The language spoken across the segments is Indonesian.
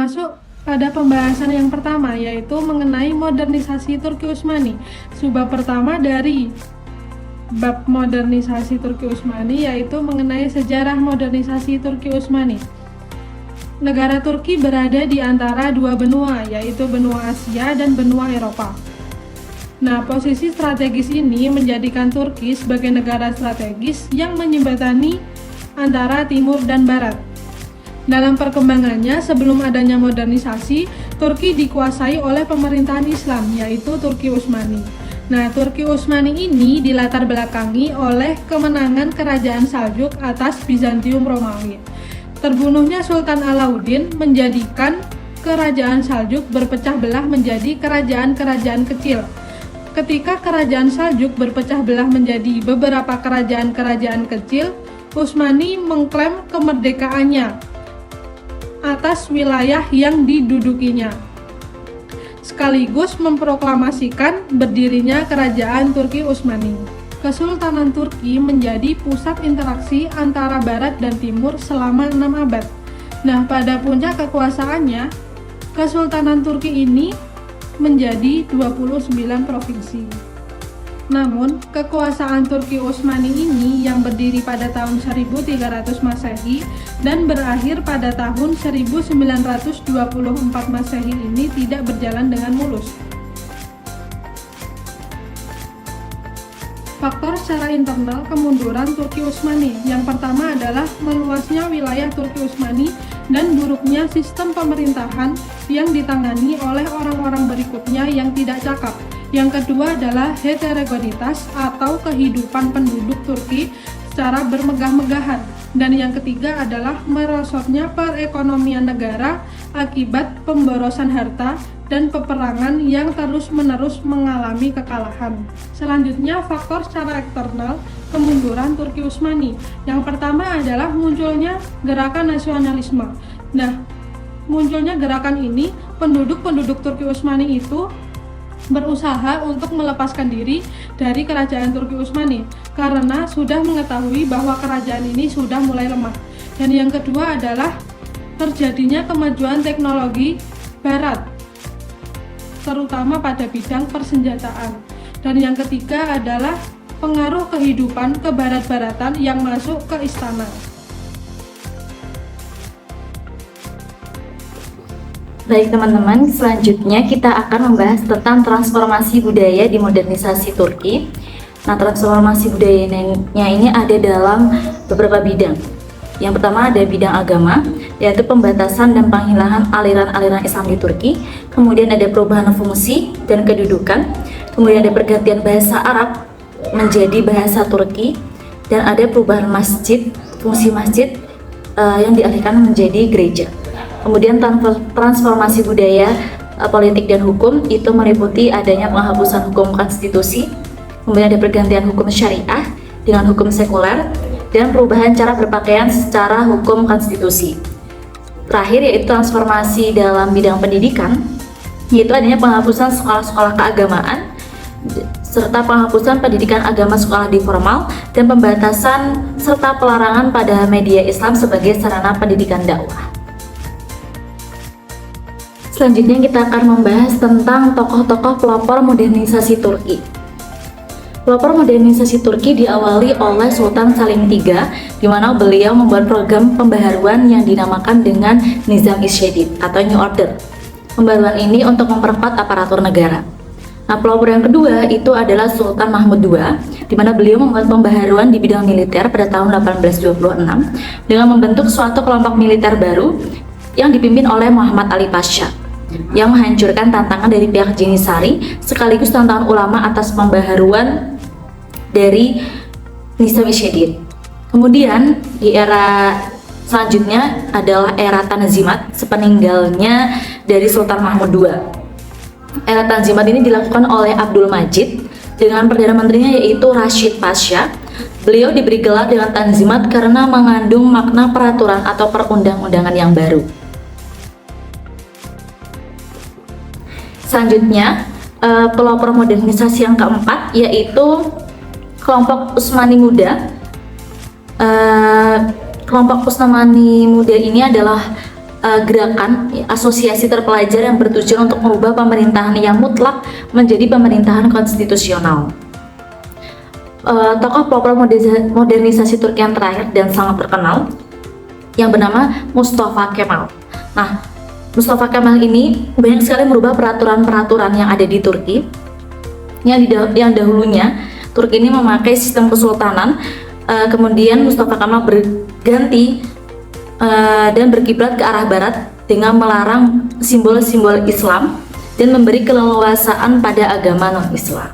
masuk pada pembahasan yang pertama, yaitu mengenai modernisasi Turki Utsmani. Subbab pertama dari bab modernisasi Turki Utsmani yaitu mengenai sejarah modernisasi Turki Utsmani. Negara Turki berada di antara dua benua, yaitu benua Asia dan benua Eropa. Nah, posisi strategis ini menjadikan Turki sebagai negara strategis yang menjembatani antara timur dan barat. Dalam perkembangannya, sebelum adanya modernisasi, Turki dikuasai oleh pemerintahan Islam, yaitu Turki Utsmani. Nah, Turki Utsmani ini dilatar belakangi oleh kemenangan Kerajaan Saljuk atas Bizantium Romawi. Terbunuhnya Sultan Alauddin menjadikan Kerajaan Saljuk berpecah belah menjadi kerajaan-kerajaan kecil. Ketika Kerajaan Saljuk berpecah belah menjadi beberapa kerajaan-kerajaan kecil, Utsmani mengklaim kemerdekaannya atas wilayah yang didudukinya, sekaligus memproklamasikan berdirinya Kerajaan Turki Utsmani. Kesultanan Turki menjadi pusat interaksi antara Barat dan Timur selama 6 abad. Nah, pada puncak kekuasaannya, Kesultanan Turki ini menjadi 29 provinsi. Namun, kekuasaan Turki Utsmani ini yang berdiri pada tahun 1300 Masehi dan berakhir pada tahun 1924 Masehi ini tidak berjalan dengan mulus. Faktor secara internal kemunduran Turki Utsmani. Yang pertama adalah meluasnya wilayah Turki Utsmani dan buruknya sistem pemerintahan yang ditangani oleh orang-orang berikutnya yang tidak cakap. Yang kedua adalah heterogenitas atau kehidupan penduduk Turki secara bermegah-megahan. Dan yang ketiga adalah merosotnya perekonomian negara akibat pemborosan harta dan peperangan yang terus-menerus mengalami kekalahan. Selanjutnya, faktor secara eksternal kemunduran Turki Utsmani. Yang pertama adalah munculnya gerakan nasionalisme. Nah, munculnya gerakan ini, penduduk-penduduk Turki Utsmani itu berusaha untuk melepaskan diri dari kerajaan Turki Utsmani karena sudah mengetahui bahwa kerajaan ini sudah mulai lemah. Dan yang kedua adalah terjadinya kemajuan teknologi Barat, terutama pada bidang persenjataan. Dan yang ketiga adalah pengaruh kehidupan kebarat-baratan yang masuk ke istana. Baik teman-teman, selanjutnya kita akan membahas tentang transformasi budaya di modernisasi Turki. Nah, transformasi budayanya ini ada dalam beberapa bidang. Yang pertama ada bidang agama, yaitu pembatasan dan penghilangan aliran-aliran Islam di Turki. Kemudian ada perubahan fungsi dan kedudukan. Kemudian ada pergantian bahasa Arab menjadi bahasa Turki. Dan ada perubahan masjid, fungsi masjid yang dialihkan menjadi gereja. Kemudian transformasi budaya, politik dan hukum itu meliputi adanya penghapusan hukum konstitusi, kemudian ada pergantian hukum syariah dengan hukum sekuler, dan perubahan cara berpakaian secara hukum konstitusi. Terakhir yaitu transformasi dalam bidang pendidikan, yaitu adanya penghapusan sekolah-sekolah keagamaan, serta penghapusan pendidikan agama sekolah di formal, dan pembatasan serta pelarangan pada media Islam sebagai sarana pendidikan dakwah. Selanjutnya kita akan membahas tentang tokoh-tokoh pelopor modernisasi Turki. Pelopor modernisasi Turki diawali oleh Sultan Salim III, di mana beliau membuat program pembaharuan yang dinamakan dengan Nizam Isyedid atau New Order. Pembaharuan ini untuk memperkuat aparatur negara. Nah, pelopor yang kedua itu adalah Sultan Mahmud II, di mana beliau membuat pembaharuan di bidang militer pada tahun 1826 dengan membentuk suatu kelompok militer baru yang dipimpin oleh Muhammad Ali Pasha, yang menghancurkan tantangan dari pihak Jenisari sekaligus tantangan ulama atas pembaharuan dari Nizam Isyedid. Kemudian di era selanjutnya adalah era Tanzimat sepeninggalnya dari Sultan Mahmud II. Era Tanzimat ini dilakukan oleh Abdul Majid dengan Perdana Menterinya yaitu Rashid Pasha. Beliau diberi gelar dengan Tanzimat karena mengandung makna peraturan atau perundang-undangan yang baru. Selanjutnya, pelopor modernisasi yang keempat yaitu kelompok Utsmani Muda. Kelompok Utsmani Muda ini adalah gerakan asosiasi terpelajar yang bertujuan untuk merubah pemerintahan yang mutlak menjadi pemerintahan konstitusional. Tokoh pelopor modernisasi Turki yang terakhir dan sangat terkenal yang bernama Mustafa Kemal. Nah, Mustafa Kemal ini banyak sekali merubah peraturan-peraturan yang ada di Turki. Yang dahulunya Turki ini memakai sistem kesultanan, kemudian Mustafa Kemal berganti dan berkiblat ke arah barat dengan melarang simbol-simbol Islam dan memberi keleluasaan pada agama non-Islam.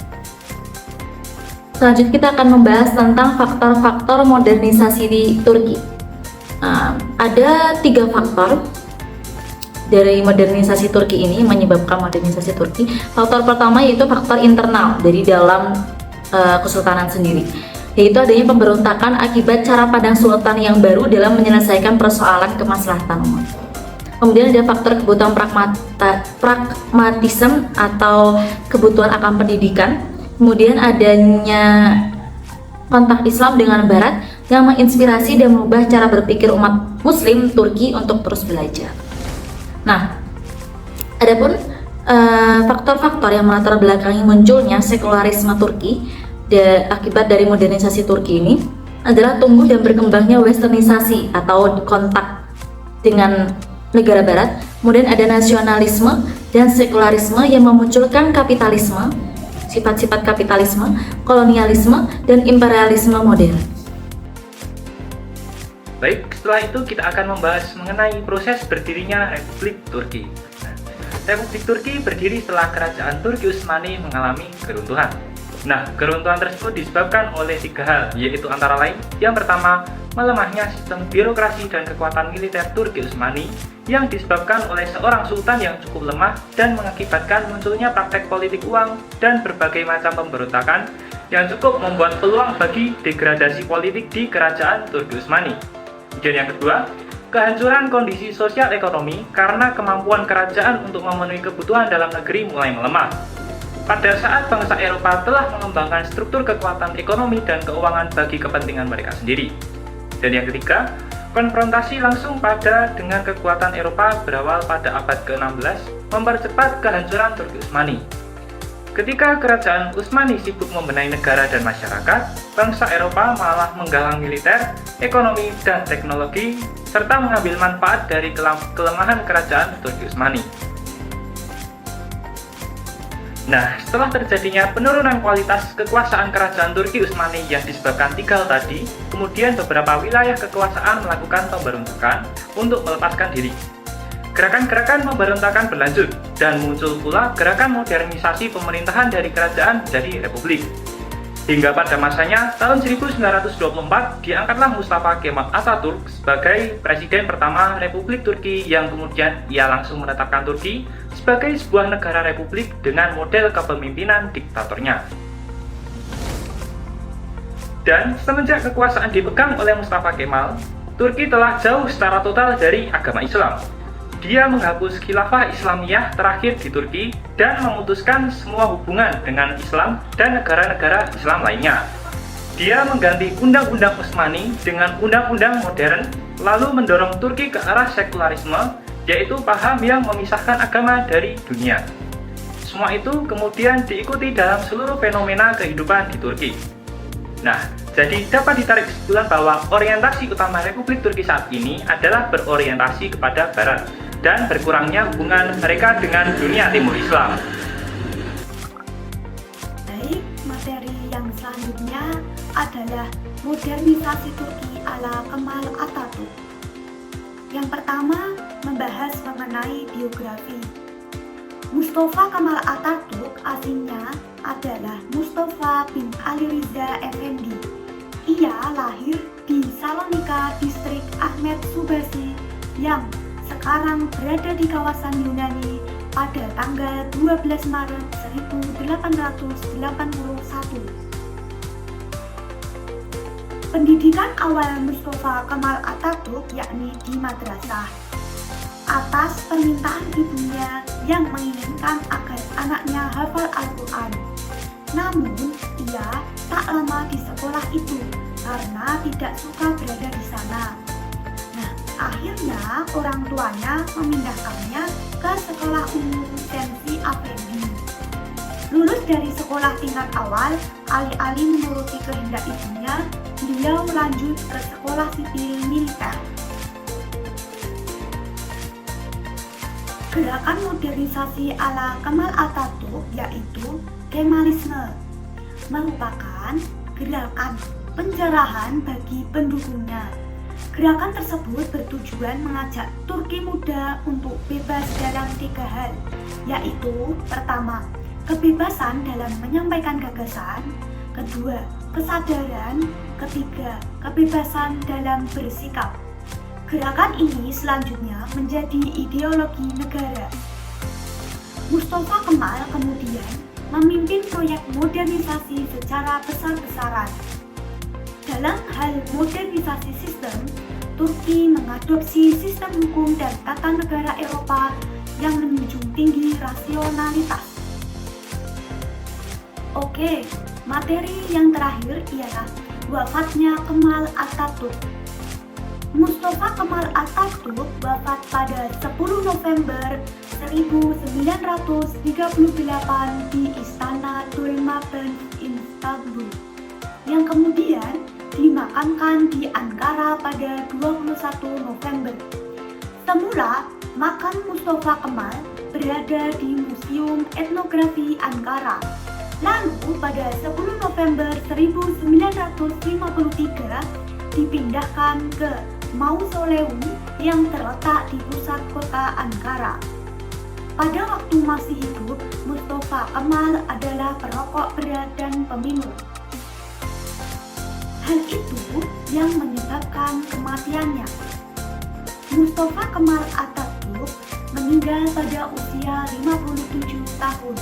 Selanjutnya kita akan membahas tentang faktor-faktor modernisasi di Turki. Ada 3 faktor dari modernisasi Turki ini menyebabkan modernisasi Turki. Faktor pertama yaitu faktor internal dari dalam kesultanan sendiri, yaitu adanya pemberontakan akibat cara pandang sultan yang baru dalam menyelesaikan persoalan kemaslahatan umat. Kemudian ada faktor kebutuhan pragmatisme atau kebutuhan akan pendidikan. Kemudian adanya kontak Islam dengan Barat yang menginspirasi dan mengubah cara berpikir umat Muslim Turki untuk terus belajar. Nah, adapun faktor-faktor yang melatar belakangi munculnya sekularisme Turki akibat dari modernisasi Turki ini adalah tumbuh dan berkembangnya westernisasi atau kontak dengan negara Barat. Kemudian ada nasionalisme dan sekularisme yang memunculkan kapitalisme, sifat-sifat kapitalisme, kolonialisme, dan imperialisme modern. Baik, setelah itu kita akan membahas mengenai proses berdirinya Republik Turki. Republik Turki berdiri setelah kerajaan Turki Utsmani mengalami keruntuhan. Nah, keruntuhan tersebut disebabkan oleh 3 hal, yaitu antara lain, yang pertama, melemahnya sistem birokrasi dan kekuatan militer Turki Utsmani yang disebabkan oleh seorang sultan yang cukup lemah dan mengakibatkan munculnya praktek politik uang dan berbagai macam pemberontakan yang cukup membuat peluang bagi degradasi politik di kerajaan Turki Utsmani. Dan yang kedua, kehancuran kondisi sosial ekonomi karena kemampuan kerajaan untuk memenuhi kebutuhan dalam negeri mulai melemah. Pada saat bangsa Eropa telah mengembangkan struktur kekuatan ekonomi dan keuangan bagi kepentingan mereka sendiri. Dan yang ketiga, konfrontasi langsung dengan kekuatan Eropa berawal pada abad ke-16 mempercepat kehancuran Turki Utsmani. Ketika kerajaan Utsmani sibuk membenahi negara dan masyarakat, bangsa Eropa malah menggalang militer, ekonomi, dan teknologi, serta mengambil manfaat dari kelemahan kerajaan Turki Utsmani. Nah, setelah terjadinya penurunan kualitas kekuasaan kerajaan Turki Utsmani yang disebabkan 3 hal tadi, kemudian beberapa wilayah kekuasaan melakukan pemberontakan untuk melepaskan diri. Gerakan-gerakan pemberontakan berlanjut, dan muncul pula gerakan modernisasi pemerintahan dari kerajaan menjadi republik. Hingga pada masanya, tahun 1924, diangkatlah Mustafa Kemal Atatürk sebagai presiden pertama Republik Turki yang kemudian ia langsung menetapkan Turki sebagai sebuah negara republik dengan model kepemimpinan diktatornya. Dan semenjak kekuasaan dipegang oleh Mustafa Kemal, Turki telah jauh secara total dari agama Islam. Dia menghapus khilafah Islamiyah terakhir di Turki dan memutuskan semua hubungan dengan Islam dan negara-negara Islam lainnya. Dia mengganti Undang-Undang Utsmani dengan undang-undang modern, lalu mendorong Turki ke arah sekularisme, yaitu paham yang memisahkan agama dari dunia. Semua itu kemudian diikuti dalam seluruh fenomena kehidupan di Turki. Nah, jadi dapat ditarik kesimpulan bahwa orientasi utama Republik Turki saat ini adalah berorientasi kepada Barat dan berkurangnya hubungan mereka dengan dunia Timur Islam. Baik, materi yang selanjutnya adalah modernisasi Turki ala Kemal Atatürk. Yang pertama, membahas mengenai biografi. Mustafa Kemal Atatürk aslinya adalah Mustafa bin Ali Riza Effendi. Ia lahir di Salonika, distrik Ahmet Subasi yang sekarang berada di kawasan Yunani pada tanggal 12 Maret 1881. Pendidikan awal Mustafa Kemal Atatürk yakni di madrasah. Atas permintaan ibunya yang menginginkan agar anaknya hafal Al-Quran. Namun, ia tak lama di sekolah itu karena tidak suka berada di sana. Nah, akhirnya orang tuanya memindahkannya ke sekolah umum Sensi Afendi. Lulus dari sekolah tingkat awal, alih-alih menuruti kehendak ibunya, beliau lanjut ke sekolah sipil militer. Gerakan modernisasi ala Kemal Atatürk yaitu Kemalisme merupakan gerakan penjarahan bagi pendukungnya. Gerakan tersebut bertujuan mengajak Turki muda untuk bebas dalam 3 hal, yaitu pertama, kebebasan dalam menyampaikan gagasan, kedua, kesadaran, ketiga, kebebasan dalam bersikap. Gerakan ini selanjutnya menjadi ideologi negara. Mustafa Kemal kemudian memimpin proyek modernisasi secara besar-besaran. Dalam hal modernisasi sistem, Turki mengadopsi sistem hukum dan tata negara Eropa yang menjunjung tinggi rasionalitas. Oke, materi yang terakhir ialah wafatnya Kemal Atatürk. Mustafa Kemal Atatürk wafat pada 10 November 1938 di Istana Dolmabahce, Istanbul, yang kemudian dimakamkan di Ankara pada 21 November. Semula, makam Mustafa Kemal berada di Museum Etnografi Ankara. Lalu pada 10 November 1953 dipindahkan ke Mausoleum yang terletak di pusat kota Ankara. Pada waktu masih hidup, Mustafa Kemal adalah perokok berat dan peminum. Hal itu yang menyebabkan kematiannya. Mustafa Kemal Atatürk meninggal pada usia 57 tahun.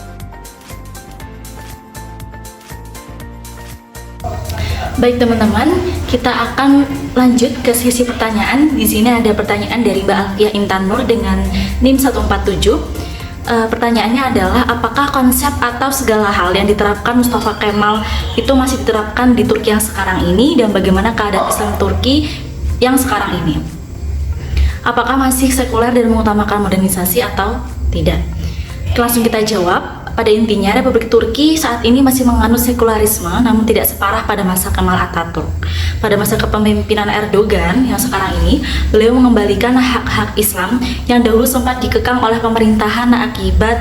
Baik teman-teman, kita akan lanjut ke sesi pertanyaan. Di sini ada pertanyaan dari Mbak Alfiah Intan Nur dengan NIM 147. Pertanyaannya adalah, apakah konsep atau segala hal yang diterapkan Mustafa Kemal itu masih diterapkan di Turki yang sekarang ini, dan bagaimana keadaan Islam Turki yang sekarang ini? Apakah masih sekuler dan mengutamakan modernisasi atau tidak? Langsung kita jawab. Pada intinya, Republik Turki saat ini masih menganut sekularisme, namun tidak separah pada masa Kemal Atatürk. Pada masa kepemimpinan Erdogan yang sekarang ini, beliau mengembalikan hak-hak Islam yang dahulu sempat dikekang oleh pemerintahan akibat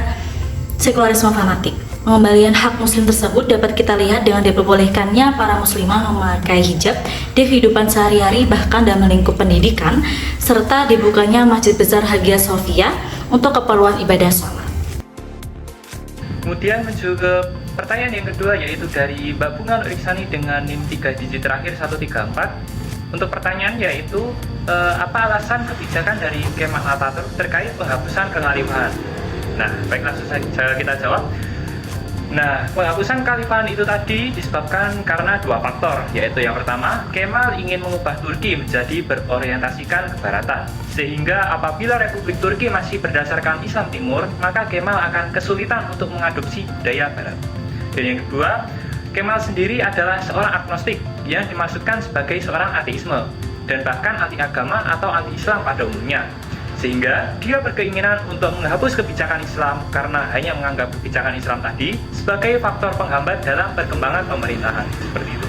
sekularisme fanatik. Pengembalian hak muslim tersebut dapat kita lihat dengan diperbolehkannya para muslimah memakai hijab di kehidupan sehari-hari, bahkan dalam lingkup pendidikan, serta dibukanya Masjid Besar Hagia Sophia untuk keperluan ibadah sholat. Kemudian menuju ke pertanyaan yang kedua, yaitu dari Mbak Bunga Nur Iksani dengan NIM 3 digit terakhir 134. Untuk pertanyaan yaitu, apa alasan kebijakan dari Kemal Atatürk terkait penghapusan kekhalifahan? Nah, baik, langsung saja kita jawab. Nah, penghapusan kekhalifahan itu tadi disebabkan karena 2 faktor, yaitu yang pertama, Kemal ingin mengubah Turki menjadi berorientasikan kebaratan, sehingga apabila Republik Turki masih berdasarkan Islam Timur, maka Kemal akan kesulitan untuk mengadopsi budaya Barat. Dan yang kedua, Kemal sendiri adalah seorang agnostik yang dimaksudkan sebagai seorang ateisme, dan bahkan anti agama atau anti Islam pada umumnya. Sehingga dia berkeinginan untuk menghapus kebijakan Islam karena hanya menganggap kebijakan Islam tadi sebagai faktor penghambat dalam perkembangan pemerintahan. Seperti itu.